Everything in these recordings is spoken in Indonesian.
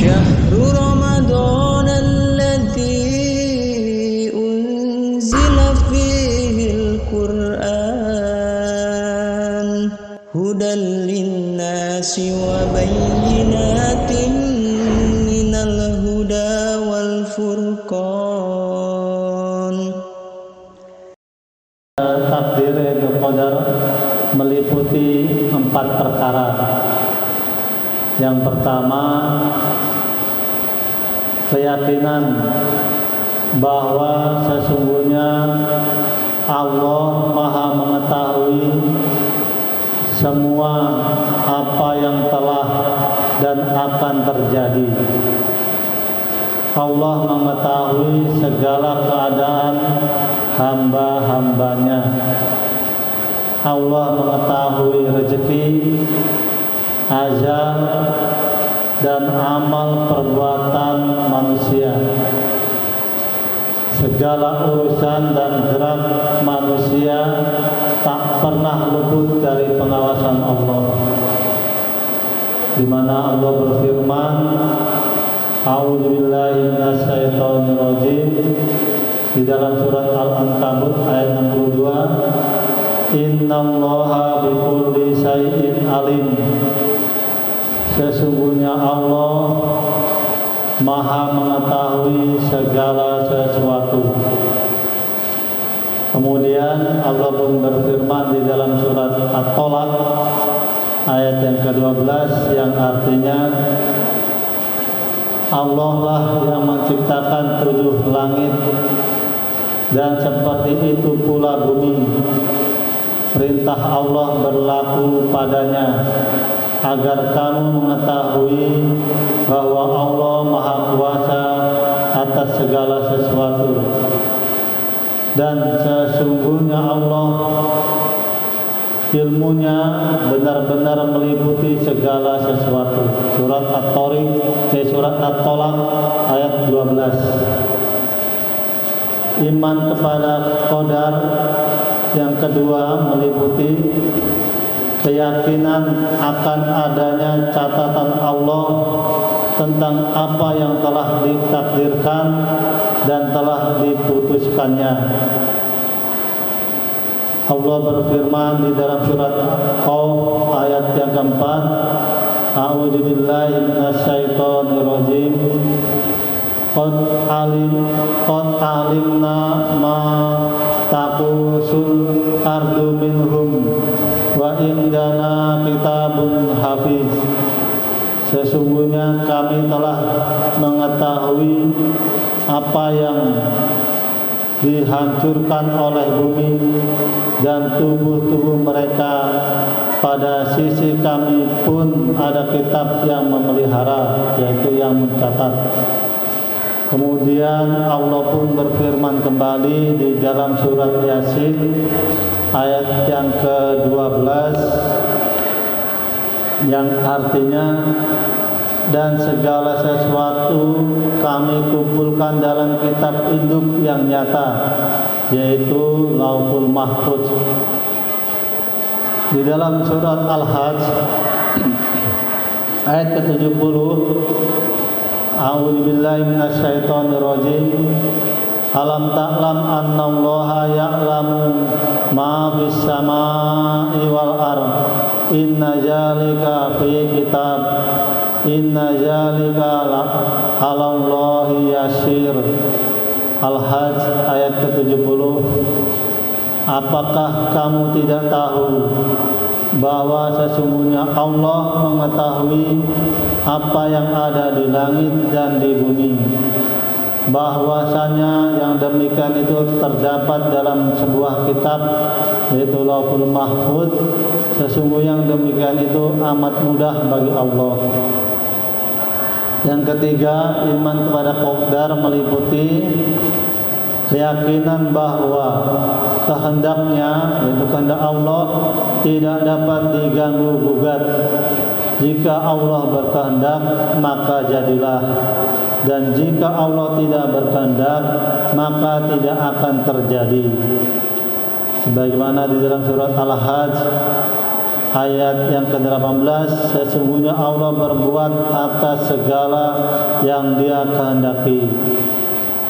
شهر رمضان الذي أنزل فيه القرآن هدى للناس وبينات من الهدى والفرقان. Takdir yaitu qadar meliputi 4 perkara. Yang pertama, keyakinan bahwa sesungguhnya Allah Maha mengetahui semua apa yang telah dan akan terjadi. Allah mengetahui segala keadaan hamba-hambanya. Allah mengetahui rezeki, ajal, dan amal perbuatan manusia. Segala urusan dan gerak manusia tak pernah luput dari pengawasan Allah. Di mana Allah berfirman, A'udzubillahi minasyaitonirrajim, di dalam surat Al-Ankabut ayat 62, Innallaha bikulli syai'in alim. Sesungguhnya Allah Maha mengetahui segala sesuatu. Kemudian Allah pun berfirman di dalam surat At-Tolak ayat yang ke-12 yang artinya, Allah lah yang menciptakan 7 langit dan seperti itu pula bumi. Perintah Allah berlaku padanya agar kamu mengetahui bahwa Allah Maha Kuasa atas segala sesuatu, dan sesungguhnya Allah ilmunya benar-benar meliputi segala sesuatu. Surat Surat At-Tolak ayat 12. Iman kepada qadar yang kedua meliputi keyakinan akan adanya catatan Allah tentang apa yang telah ditakdirkan dan telah diputuskannya. Allah berfirman di dalam surat Qaf ayat yang keempat, A'udzubillahi minasyaitonirrajim. Qad alimna ma taqusul ardu minhum wa indana kitabun hafiz. Sesungguhnya kami telah mengetahui apa yang dihancurkan oleh bumi dan tubuh-tubuh mereka. Pada sisi kami pun ada kitab yang memelihara, yaitu yang mencatat. Kemudian Allah pun berfirman kembali di dalam surat Yasin ayat yang ke-12 yang artinya, dan segala sesuatu kami kumpulkan dalam kitab induk yang nyata, yaitu Lauhul Mahfuz. Di dalam surat Al-Hajj ayat ke-70, A'udzubillahi minasyaitonirrajim. Alam ta'lam annallaha ya'lamu ma fis samaa'i wal ardh. Inna dzalika fi kitab. Inna dzalika 'alallahi yasir. Al-Hajj ayat ke-70. Apakah kamu tidak tahu bahwa sesungguhnya Allah mengetahui apa yang ada di langit dan di bumi, bahwasanya yang demikian itu terdapat dalam sebuah kitab, yaitu Lauhul Mahfuz. Sesungguhnya yang demikian itu amat mudah bagi Allah. Yang ketiga, iman kepada qadar meliputi keyakinan bahwa kehendaknya, yaitu kehendak Allah, tidak dapat diganggu gugat. Jika Allah berkehendak, maka jadilah, dan jika Allah tidak berkehendak, maka tidak akan terjadi. Sebagaimana di dalam surat Al-Hajj Ayat yang ke-18, sesungguhnya Allah berbuat atas segala yang Dia kehendaki.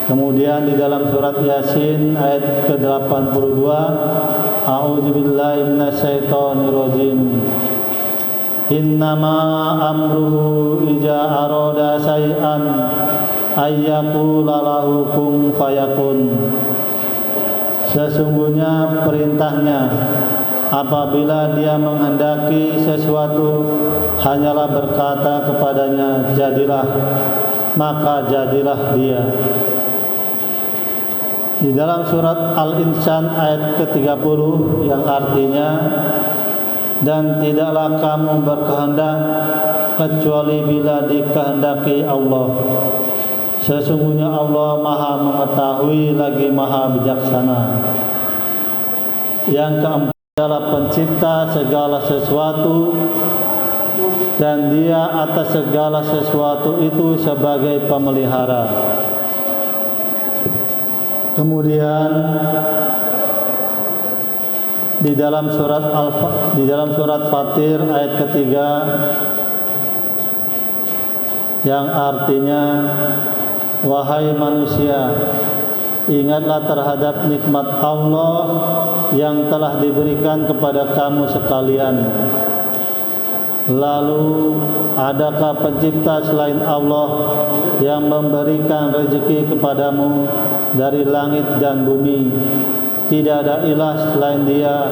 Kemudian di dalam surat Yasin ayat ke-82, A'udzubillahi minasyaitonirrajim. Innama amruhu ija arada syai'an ayyaqula lahu kun fayakun. Sesungguhnya perintahnya apabila Dia menghendaki sesuatu hanyalah berkata kepadanya jadilah, maka jadilah dia. Di dalam surat Al-Insan ayat ke-30 yang artinya, dan tidaklah kamu berkehendak kecuali bila dikehendaki Allah. Sesungguhnya Allah Maha mengetahui lagi Maha bijaksana. Yang keempat adalah pencipta segala sesuatu, dan Dia atas segala sesuatu itu sebagai pemelihara. Kemudian di dalam surat Fatir ayat ketiga yang artinya, wahai manusia, ingatlah terhadap nikmat Allah yang telah diberikan kepada kamu sekalian. Lalu adakah pencipta selain Allah yang memberikan rezeki kepadamu dari langit dan bumi? Tidak ada ilah selain Dia.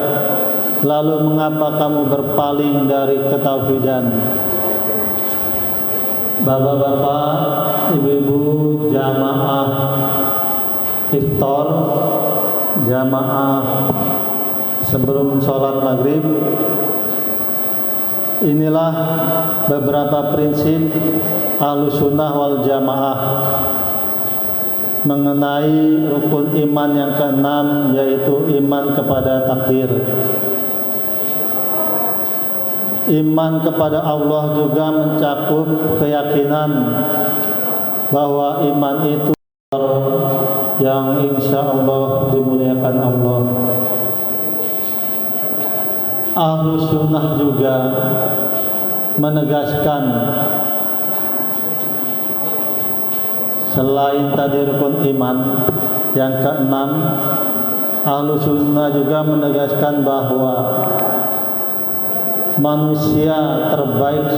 Lalu mengapa kamu berpaling dari ketauhidan? Bapak-bapak, ibu-ibu, jamaah iftar, jamaah sebelum sholat maghrib, inilah beberapa prinsip Ahlussunnah wal Jamaah mengenai rukun iman yang keenam, yaitu iman kepada takdir. Iman kepada Allah juga mencakup keyakinan bahwa iman itu yang insya Allah dimuliakan Allah. Ahlussunnah juga menegaskan selain tadi rukun iman yang keenam, Ahlussunnah juga menegaskan bahwa manusia terbaik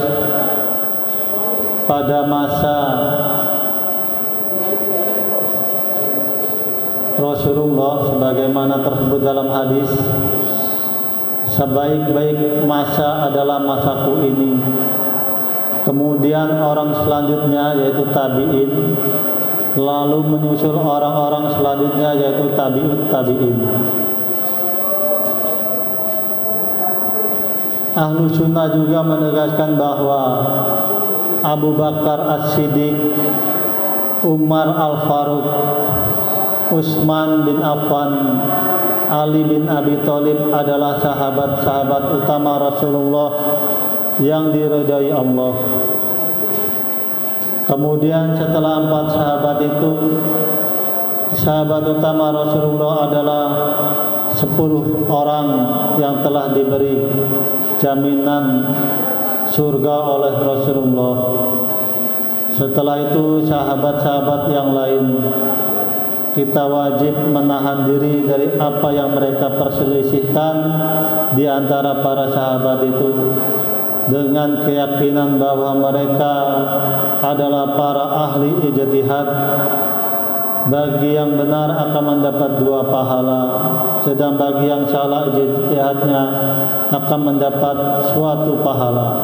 pada masa Rasulullah sebagaimana tersebut dalam hadis, sebaik-baik masa adalah masaku ini. Kemudian orang selanjutnya yaitu tabi'in, lalu menyusul orang-orang selanjutnya yaitu tabi'ut tabi'in. Ahlussunnah juga menegaskan bahwa Abu Bakar As-Siddiq, Umar Al-Faruq, Utsman bin Affan, Ali bin Abi Thalib adalah sahabat-sahabat utama Rasulullah yang diridhai Allah. Kemudian setelah 4 sahabat itu, sahabat utama Rasulullah adalah 10 orang yang telah diberi jaminan surga oleh Rasulullah. Setelah itu sahabat-sahabat yang lain, kita wajib menahan diri dari apa yang mereka perselisihkan di antara para sahabat itu, dengan keyakinan bahwa mereka adalah para ahli ijtihad. Bagi yang benar akan mendapat 2 pahala, sedang bagi yang salah ijtihadnya akan mendapat suatu pahala.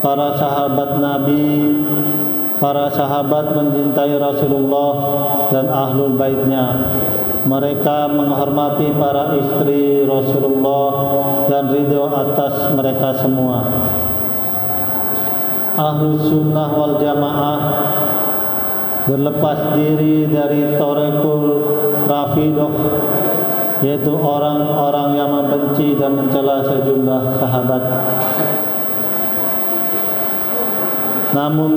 Para sahabat Nabi, para sahabat mencintai Rasulullah dan ahlul baitnya. Mereka menghormati para istri Rasulullah dan ridho atas mereka semua. Ahlussunnah wal Jamaah berlepas diri dari Thariqul Rafidah, yaitu orang-orang yang membenci dan mencela sejumlah sahabat, namun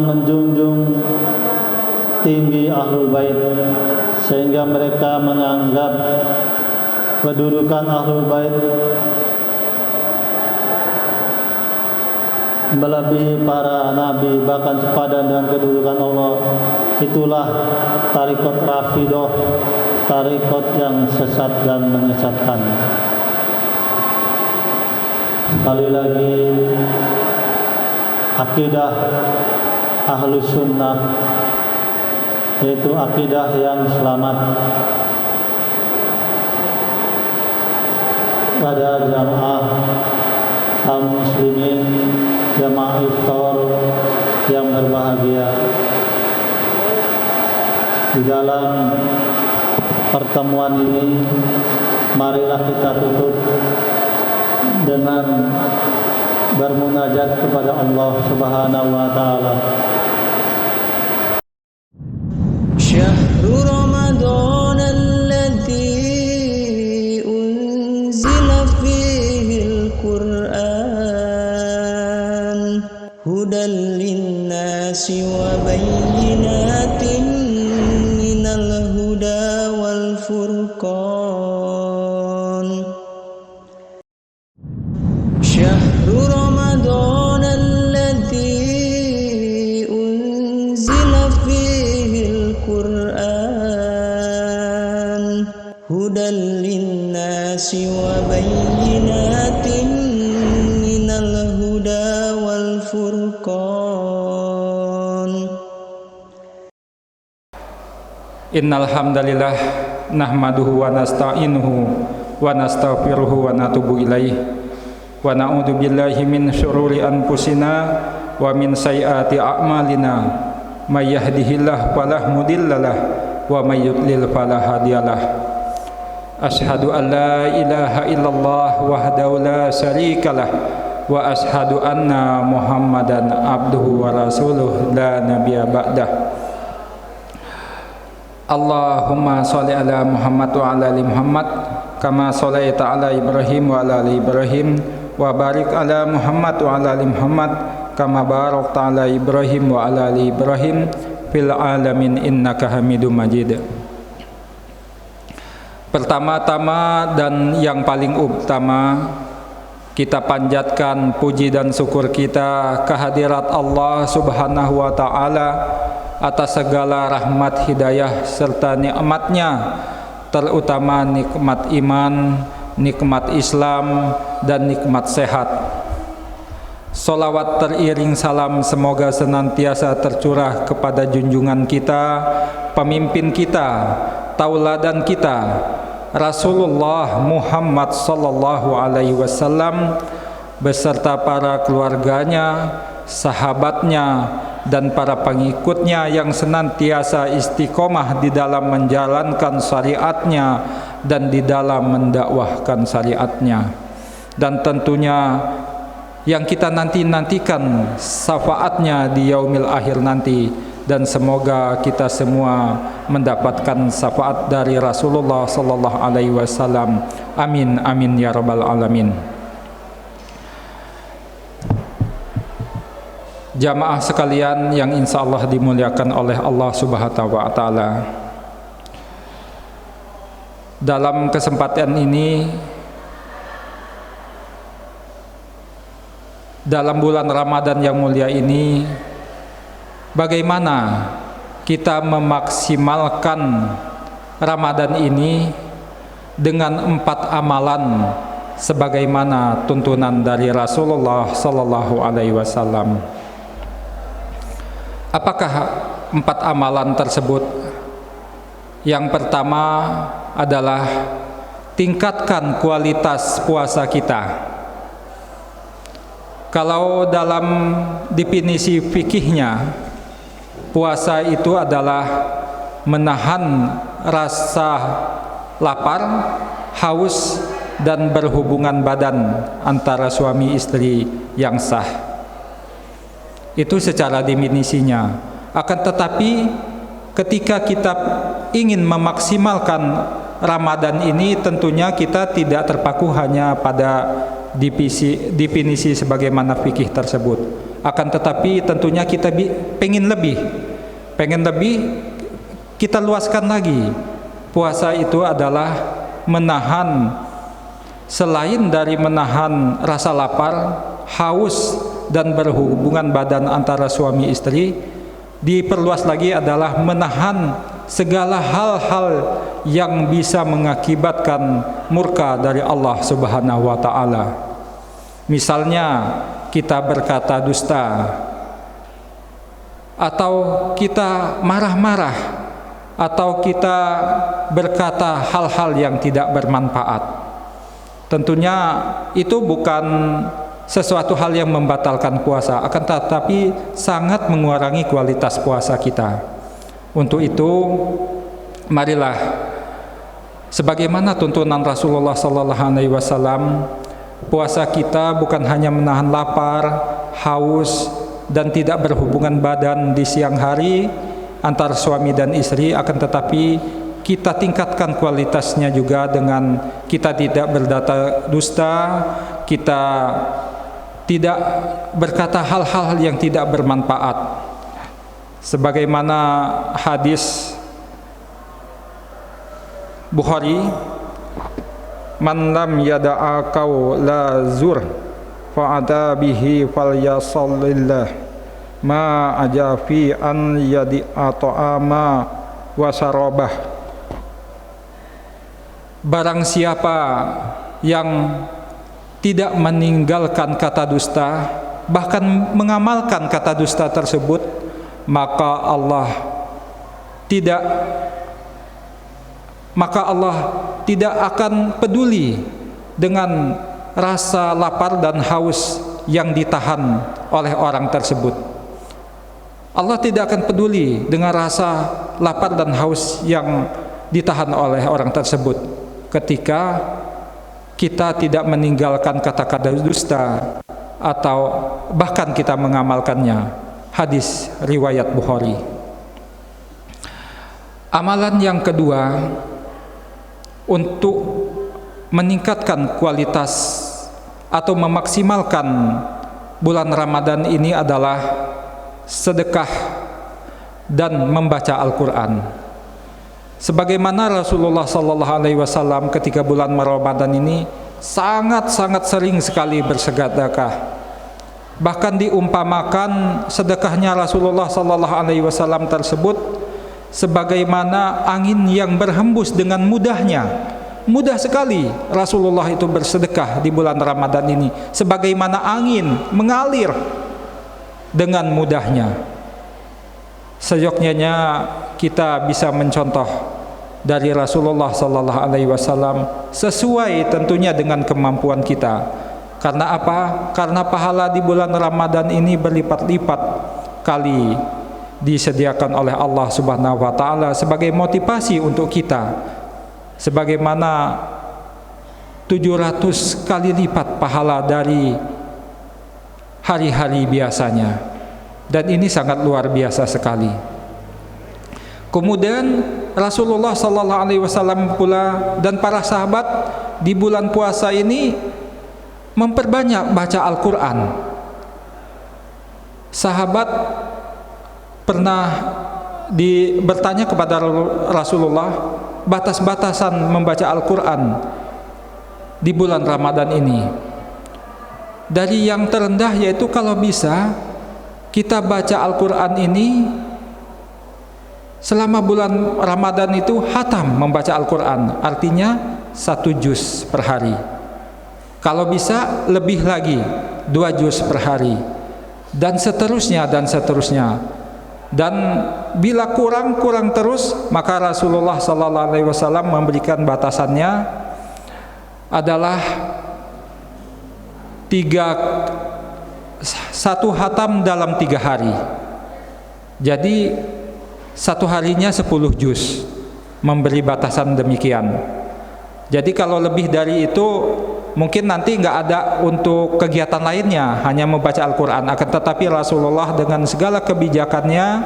menjunjung tinggi ahlul bait, sehingga mereka menganggap kedudukan Ahlul Bait melebihi para nabi, bahkan sepadan dengan kedudukan Allah. Itulah tarekat Rafidah, tarekat yang sesat dan menyesatkan. Sekali lagi, akidah Ahlus Sunnah yaitu akidah yang selamat. Pada jamaah kaum muslimin, jamaah iftar yang berbahagia, di dalam pertemuan ini marilah kita tutup dengan bermunajat kepada Allah Subhanahu wa taala. Syahrul Ramadan alladzi unzila fihil Qur'an hudan linnasi wa bayyinatin minal huda wal furqan. Syahrul Ramadan alladzi unzila fihil Qur'an hudan linnasi wa bayyinatin minal huda wal furqan. Innal hamdalillah nahmaduhu wa nasta'inuhu wa nastaghfiruhu wa natubu ilaih wa na'udzu billahi min syururi anfusina wa min sayyiati a'malina may yahdihillahu fala mudhillalah wa may yudlil fala hadiyalah. Asyhadu an la ilaha illallah wahdahu la syarikalah wa asyhadu anna Muhammadan abduhu wa rasuluh la nabiyya ba'dah. Allahumma sholli ala Muhammad wa ala ali Muhammad kama sholaita ala Ibrahim wa ala ali Ibrahim wa barik ala Muhammad wa ala ali Muhammad kama barakta ala Ibrahim wa ala ali Ibrahim fil alamin innaka Hamidum Majid. Pertama-tama dan yang paling utama, kita panjatkan puji dan syukur kita kehadirat Allah Subhanahu wa taala atas segala rahmat hidayah serta nikmatnya, terutama nikmat iman, nikmat Islam, dan nikmat sehat. Salawat teriring salam semoga senantiasa tercurah kepada junjungan kita, pemimpin kita, tauladan kita, Rasulullah Muhammad sallallahu alaihi wasallam beserta para keluarganya, sahabatnya, dan para pengikutnya yang senantiasa istiqomah di dalam menjalankan syariatnya dan di dalam mendakwahkan syariatnya, dan tentunya yang kita nantikan syafaatnya di yaumil akhir nanti, dan semoga kita semua mendapatkan syafaat dari Rasulullah sallallahu alaihi wasallam. Amin amin ya rabbal alamin. Jamaah sekalian yang insya Allah dimuliakan oleh Allah Subhanahu wa taala, dalam kesempatan ini, dalam bulan Ramadan yang mulia ini, bagaimana kita memaksimalkan Ramadan ini dengan 4 amalan sebagaimana tuntunan dari Rasulullah sallallahu alaihi wasallam. Apakah 4 amalan tersebut? Yang pertama adalah tingkatkan kualitas puasa kita. Kalau dalam definisi fikihnya, puasa itu adalah menahan rasa lapar, haus, dan berhubungan badan antara suami istri yang sah. Itu secara definisinya. Akan tetapi ketika kita ingin memaksimalkan Ramadan ini, tentunya kita tidak terpaku hanya pada definisi sebagaimana fikih tersebut. Akan tetapi tentunya kita pengen lebih, kita luaskan lagi. Puasa itu adalah menahan, selain dari menahan rasa lapar, haus, dan berhubungan badan antara suami istri, diperluas lagi adalah menahan segala hal-hal yang bisa mengakibatkan murka dari Allah Subhanahu wa ta'ala. Misalnya kita berkata dusta, atau kita marah-marah, atau kita berkata hal-hal yang tidak bermanfaat. Tentunya itu bukan sesuatu hal yang membatalkan puasa, akan tetapi sangat mengurangi kualitas puasa kita. Untuk itu, marilah sebagaimana tuntunan Rasulullah SAW, puasa kita bukan hanya menahan lapar, haus, dan tidak berhubungan badan di siang hari antar suami dan istri, akan tetapi kita tingkatkan kualitasnya juga dengan kita tidak berkata dusta, kita tidak berkata hal-hal yang tidak bermanfaat. Sebagaimana hadis Bukhari, man lam yada'a qaula zur fa'ata bihi falyasallillah ma ajafi an yadi'a ta'ama wa sarabah. Barang siapa yang tidak meninggalkan kata dusta, bahkan mengamalkan kata dusta tersebut, maka Allah tidak akan peduli dengan rasa lapar dan haus yang ditahan oleh orang tersebut. Allah tidak akan peduli dengan rasa lapar dan haus yang ditahan oleh orang tersebut ketika kita tidak meninggalkan kata-kata dusta atau bahkan kita mengamalkannya. Hadis riwayat Bukhari. Amalan yang kedua untuk meningkatkan kualitas atau memaksimalkan bulan Ramadan ini adalah sedekah dan membaca Al-Quran. Sebagaimana Rasulullah SAW ketika bulan Ramadan ini sangat-sangat sering sekali bersedekah. Bahkan diumpamakan sedekahnya Rasulullah SAW tersebut sebagaimana angin yang berhembus dengan mudahnya. Mudah sekali Rasulullah itu bersedekah di bulan Ramadan ini, sebagaimana angin mengalir dengan mudahnya. Seyogyanya kita bisa mencontoh dari Rasulullah SAW sesuai tentunya dengan kemampuan kita. Karena apa? Karena pahala di bulan Ramadan ini berlipat-lipat kali disediakan oleh Allah Subhanahu wa ta'ala sebagai motivasi untuk kita, sebagaimana 700 kali lipat pahala dari hari-hari biasanya. Dan ini sangat luar biasa sekali. Kemudian Rasulullah SAW pula dan para sahabat di bulan puasa ini memperbanyak baca Al-Quran. Sahabat pernah bertanya kepada Rasulullah batas-batasan membaca Al-Quran di bulan Ramadan ini. Dari yang terendah yaitu kalau bisa kita baca Al-Quran ini selama bulan Ramadan itu khatam membaca Al-Quran, artinya 1 juz per hari. Kalau bisa lebih lagi 2 juz per hari, dan seterusnya dan seterusnya. Dan bila kurang terus, maka Rasulullah SAW memberikan batasannya adalah 1 khatam dalam 3 hari. Jadi 1 harinya 10 juz, memberi batasan demikian. Jadi kalau lebih dari itu mungkin nanti nggak ada untuk kegiatan lainnya, hanya membaca Al-Quran. Akan tetapi Rasulullah dengan segala kebijakannya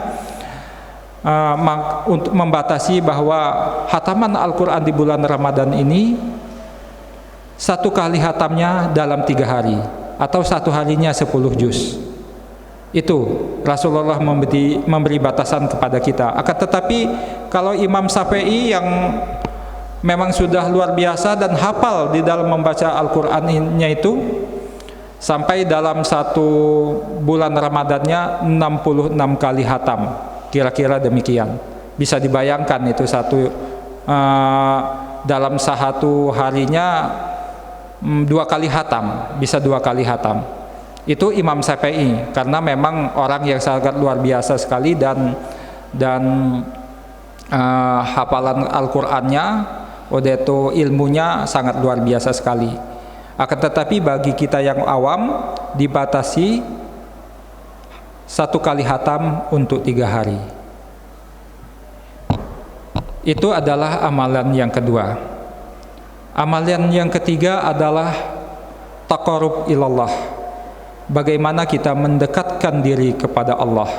untuk membatasi bahwa khataman Al-Quran di bulan Ramadan ini 1 kali khatamnya dalam 3 hari, atau 1 harinya 10 juz. Itu Rasulullah memberi batasan kepada kita. Akan tetapi kalau Imam Syafi'i yang memang sudah luar biasa dan hafal di dalam membaca Al-Qur'annya itu, sampai dalam satu bulan Ramadannya 66 kali hatam, kira-kira demikian. Bisa dibayangkan itu dalam satu harinya 2 kali hatam, bisa 2 kali hatam. Itu Imam Syafi'i, karena memang orang yang sangat luar biasa sekali dan hafalan Al-Qur'annya, udah itu ilmunya sangat luar biasa sekali. Akan tetapi bagi kita yang awam dibatasi 1 kali hatam untuk 3 hari. Itu adalah amalan yang kedua. Amalan yang ketiga adalah taqarrub ilallah. Bagaimana kita mendekatkan diri kepada Allah.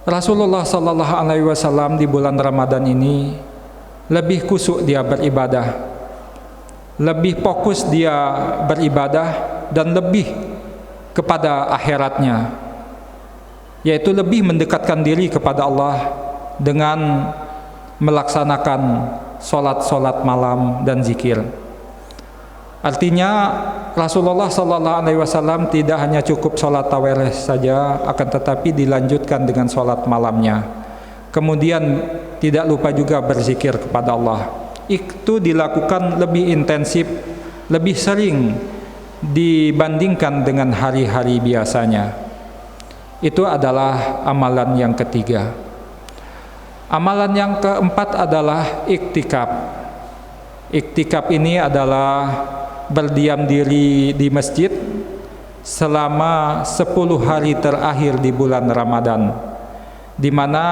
Rasulullah sallallahu alaihi wasallam di bulan Ramadan ini lebih khusyuk dia beribadah, lebih fokus dia beribadah, dan lebih kepada akhiratnya, yaitu lebih mendekatkan diri kepada Allah dengan melaksanakan solat malam dan zikir. Artinya Rasulullah sallallahu alaihi wasallam tidak hanya cukup solat tarawih saja, akan tetapi dilanjutkan dengan solat malamnya. Kemudian tidak lupa juga berzikir kepada Allah. Itu dilakukan lebih intensif, lebih sering dibandingkan dengan hari-hari biasanya. Itu adalah amalan yang ketiga. Amalan yang keempat adalah iktikaf. Iktikaf ini adalah berdiam diri di masjid selama 10 hari terakhir di bulan Ramadan, di mana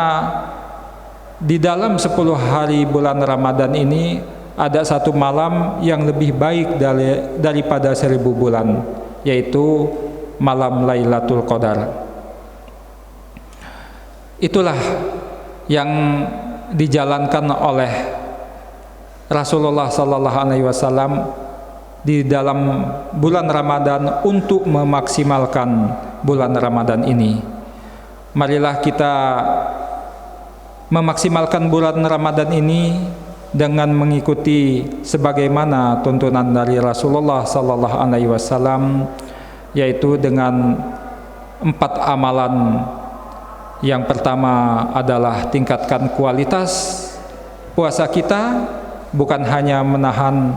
di dalam 10 hari bulan Ramadan ini ada satu malam yang lebih baik daripada 1000 bulan, yaitu malam Lailatul Qadar. Itulah yang dijalankan oleh Rasulullah sallallahu alaihi wasallam di dalam bulan Ramadan untuk memaksimalkan bulan Ramadan ini. Marilah kita memaksimalkan bulan Ramadan ini dengan mengikuti sebagaimana tuntunan dari Rasulullah sallallahu alaihi wasallam, yaitu dengan 4 amalan. Yang pertama adalah tingkatkan kualitas puasa kita, bukan hanya menahan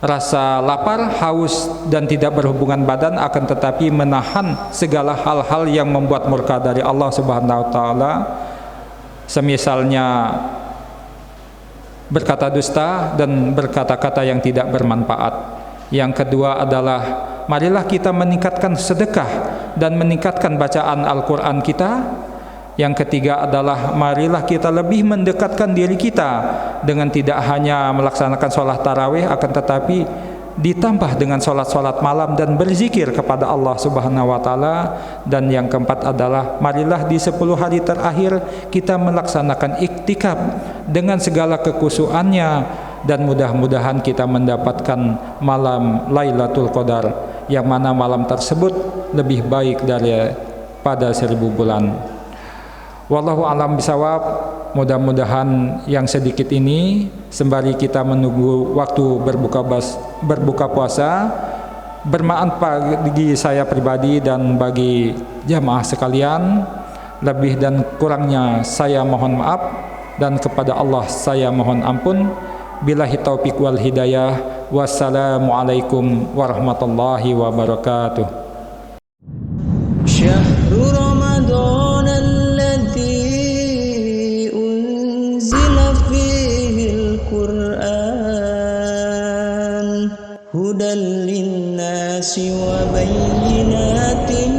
rasa lapar, haus, dan tidak berhubungan badan, akan tetapi menahan segala hal-hal yang membuat murka dari Allah Subhanahu wa taala, semisalnya berkata dusta dan berkata-kata yang tidak bermanfaat. Yang kedua adalah marilah kita meningkatkan sedekah dan meningkatkan bacaan Al-Quran kita. Yang ketiga adalah marilah kita lebih mendekatkan diri kita dengan tidak hanya melaksanakan sholat tarawih, akan tetapi ditambah dengan sholat malam dan berzikir kepada Allah Subhanahu wa taala. Dan yang keempat adalah marilah di 10 hari terakhir kita melaksanakan iktikaf dengan segala kekhusyukannya, dan mudah-mudahan kita mendapatkan malam Lailatul Qadar, yang mana malam tersebut lebih baik daripada 1000 bulan. Wallahu a'lam bishawab. Mudah-mudahan yang sedikit ini sembari kita menunggu waktu berbuka puasa bermanfaat bagi saya pribadi dan bagi jamaah sekalian. Lebih dan kurangnya saya mohon maaf, dan kepada Allah saya mohon ampun. Billahi taufiq wal hidayah. Wassalamualaikum warahmatullahi wabarakatuh. Syahrul Ramadan alladzi unzila fihil Qur'an hudan linnasi wa bayyinatin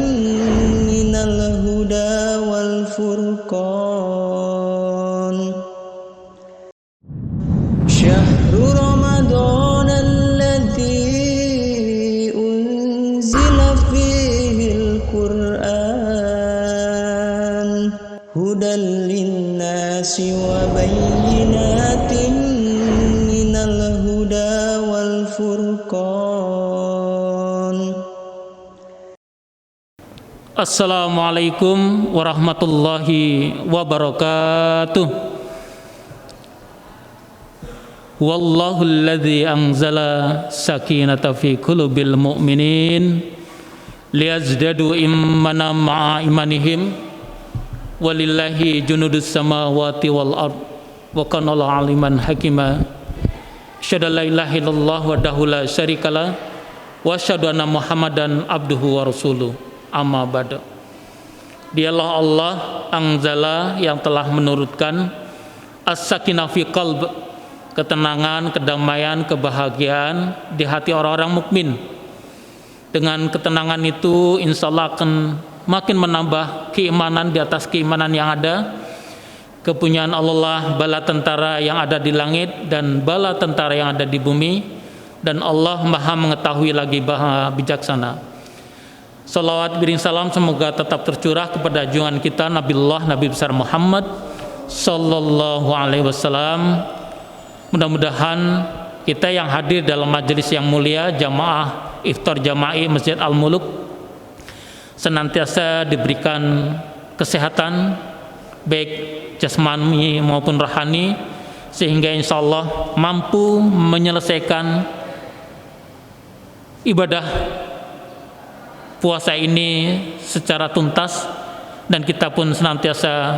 minal huda wal furqan. Syahrul Ramadan alladzi unzila fihil Qur'an hudan linnasi wa bayyinatin minal huda wal furqan. Assalamualaikum warahmatullahi wabarakatuh. Wallahu alladzi anzala sakinata fi qulubil mu'minin liyazdadu imanan ma'a imanihim walillahi junudus samawati wal ard wa kana aliman hakima. Asyhadu an la ilaha illallah wahdahu la syarikalah wa asyhadu anna Muhammadan abduhu wa rasuluh. Amma ba'du. Dialah Allah anzala yang telah menurunkan as-sakinah fi qalb, ketenangan, kedamaian, kebahagiaan di hati orang-orang mukmin. Dengan ketenangan itu insyaallah akan makin menambah keimanan di atas keimanan yang ada. Kepunyaan Allah bala tentara yang ada di langit dan bala tentara yang ada di bumi, dan Allah Maha mengetahui lagi Maha bijaksana. Salawat bering salam semoga tetap tercurah kepada junjungan kita Nabiullah Nabi besar Muhammad sallallahu alaihi wasallam. Mudah-mudahan kita yang hadir dalam majelis yang mulia jamaah iftar jama'i Masjid Al-Muluk senantiasa diberikan kesehatan baik jasmani maupun rohani, sehingga insyaallah mampu menyelesaikan ibadah puasa ini secara tuntas, dan kita pun senantiasa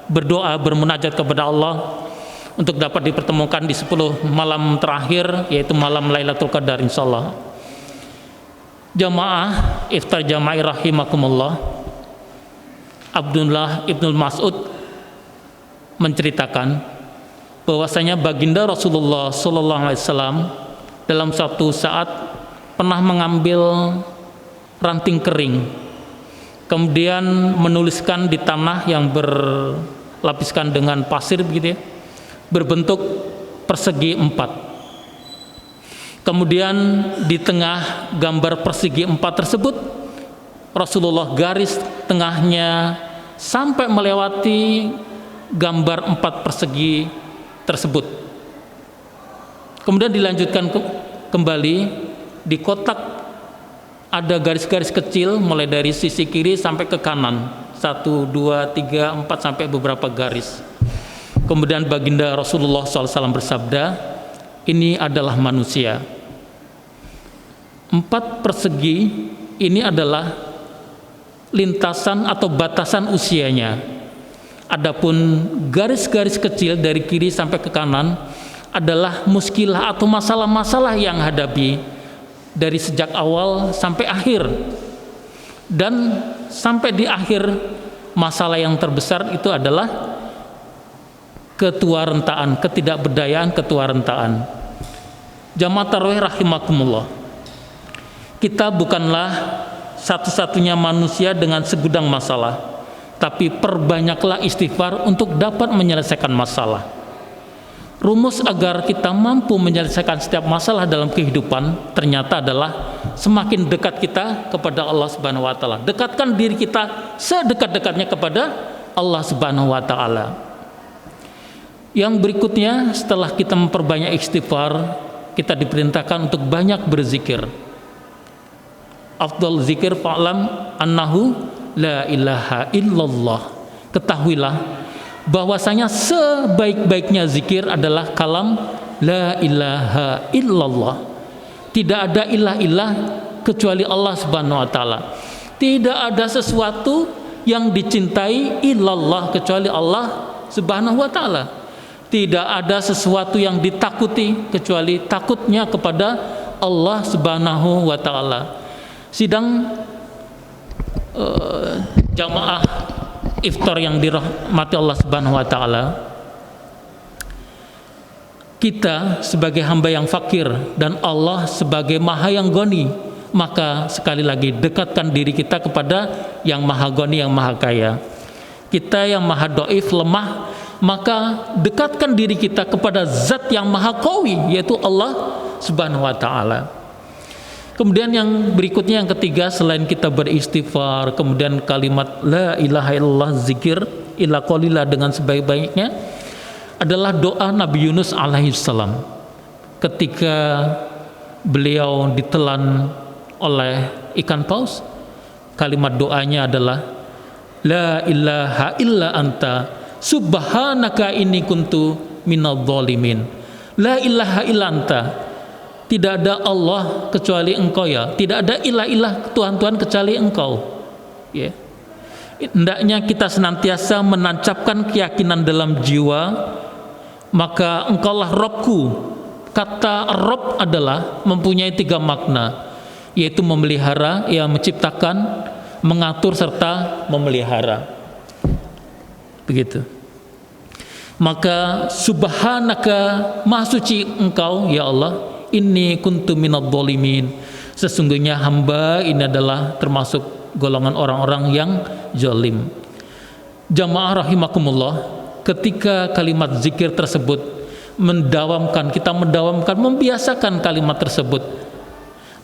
berdoa bermunajat kepada Allah untuk dapat dipertemukan di 10 malam terakhir, yaitu malam Lailatul Qadar insyaallah. Jamaah iftar jama'i rahimakumullah, Abdullah ibnu Mas'ud menceritakan bahwasanya baginda Rasulullah sallallahu alaihi wasallam dalam suatu saat pernah mengambil ranting kering, kemudian menuliskan di tanah yang berlapiskan dengan pasir begitu ya, berbentuk persegi 4. Kemudian di tengah gambar persegi 4 tersebut Rasulullah garis tengahnya sampai melewati gambar 4 persegi tersebut. Kemudian dilanjutkan kembali di kotak ada garis-garis kecil mulai dari sisi kiri sampai ke kanan, 1, 2, 3, 4 sampai beberapa garis. Kemudian baginda Rasulullah SAW bersabda, ini adalah manusia. 4 persegi ini adalah lintasan atau batasan usianya. Adapun garis-garis kecil dari kiri sampai ke kanan adalah muskilah atau masalah-masalah yang hadapi dari sejak awal sampai akhir. Dan sampai di akhir, masalah yang terbesar itu adalah ketuarentaan, ketidakberdayaan, ketuarentaan. Jamaah tarawih rahimakumullah, kita bukanlah satu-satunya manusia dengan segudang masalah, tapi perbanyaklah istighfar untuk dapat menyelesaikan masalah. Rumus agar kita mampu menyelesaikan setiap masalah dalam kehidupan ternyata adalah semakin dekat kita kepada Allah Subhanahu wa taala. Dekatkan diri kita sedekat-dekatnya kepada Allah Subhanahu wa taala. Yang berikutnya, setelah kita memperbanyak istighfar, kita diperintahkan untuk banyak berzikir. Afdal zikir fa'lam annahu la ilaha illallah. Ketahuilah bahwasanya sebaik-baiknya zikir adalah kalam la ilaha illallah. Tidak ada ilah-ilah kecuali Allah Subhanahu wa taala. Tidak ada sesuatu yang dicintai illallah kecuali Allah Subhanahu wa taala. Tidak ada sesuatu yang ditakuti kecuali takutnya kepada Allah Subhanahu wa taala. Sidang jamaah iftar yang dirahmati Allah Subhanahu wa taala, kita sebagai hamba yang fakir dan Allah sebagai Maha yang Ghani, maka sekali lagi dekatkan diri kita kepada yang Maha Ghani, yang Maha Kaya. Kita yang Maha Dhaif, lemah, maka dekatkan diri kita kepada Zat yang Maha Qawi, yaitu Allah Subhanahu wa taala. Kemudian yang berikutnya, yang ketiga, selain kita beristighfar, kemudian kalimat la ilaha illallah, zikir illa qalila dengan sebaik-baiknya, adalah doa Nabi Yunus alaihissalam ketika beliau ditelan oleh ikan paus. kalimat doanya adalah la ilaha illa anta subhanaka inni kuntu minadh dhalimin. La ilaha illa anta, tidak ada Allah kecuali engkau ya, tidak ada ilah-ilah Tuhan-Tuhan kecuali engkau ya. Hendaknya kita senantiasa menancapkan keyakinan dalam jiwa, maka engkaulah Robku. Kata Rob adalah mempunyai 3 makna, yaitu memelihara, ya, menciptakan, mengatur, serta memelihara. Begitu. Maka subhanaka, maha suci engkau ya Allah, inni kuntu minadh dhalimin, sesungguhnya hamba ini adalah termasuk golongan orang-orang yang zalim. Jamaah rahimakumullah, ketika kalimat zikir tersebut kita mendawamkan, membiasakan kalimat tersebut,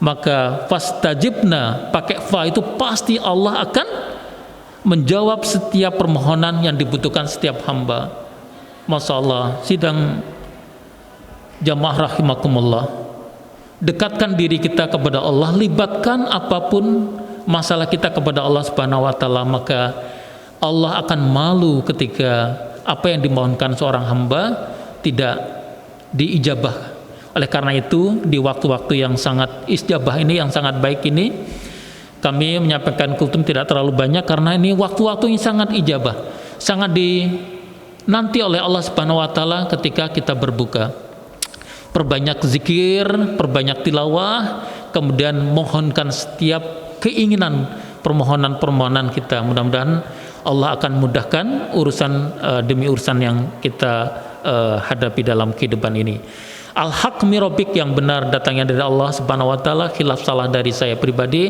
maka fastajibna, pakai fa itu pasti Allah akan menjawab setiap permohonan yang dibutuhkan setiap hamba. Masya Allah, sidang jamaah rahimakumullah, dekatkan diri kita kepada Allah, libatkan apapun masalah kita kepada Allah Subhanahu wa taala, maka Allah akan malu ketika apa yang dimohonkan seorang hamba tidak diijabah. Oleh karena itu, di waktu-waktu yang sangat istijabah ini, yang sangat baik ini, kami menyampaikan kultum tidak terlalu banyak karena ini waktu-waktu yang sangat ijabah, sangat dinanti oleh Allah Subhanahu wa taala ketika kita berbuka. Perbanyak zikir, perbanyak tilawah, kemudian mohonkan setiap keinginan, permohonan-permohonan kita. Mudah-mudahan Allah akan mudahkan urusan demi urusan yang kita hadapi dalam kehidupan ini. Al-haq mirobik, yang benar datangnya dari Allah Subhanahu wa taala, khilaf salah dari saya pribadi.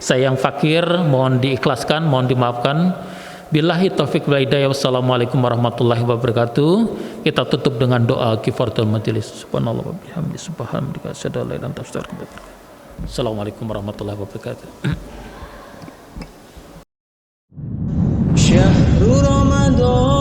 Saya yang fakir mohon diikhlaskan, mohon dimaafkan. Billahi taufik wal hidayah. Wassalamualaikum warahmatullahi wabarakatuh. Kita tutup dengan doa kifaratul majelis. Subhanallah wa bihamdihi, subhanallah, asyhadu an la ilaha illa anta, astaghfiruka wa atubu ilaik. Assalamualaikum warahmatullahi wabarakatuh. Syahrul Ramadan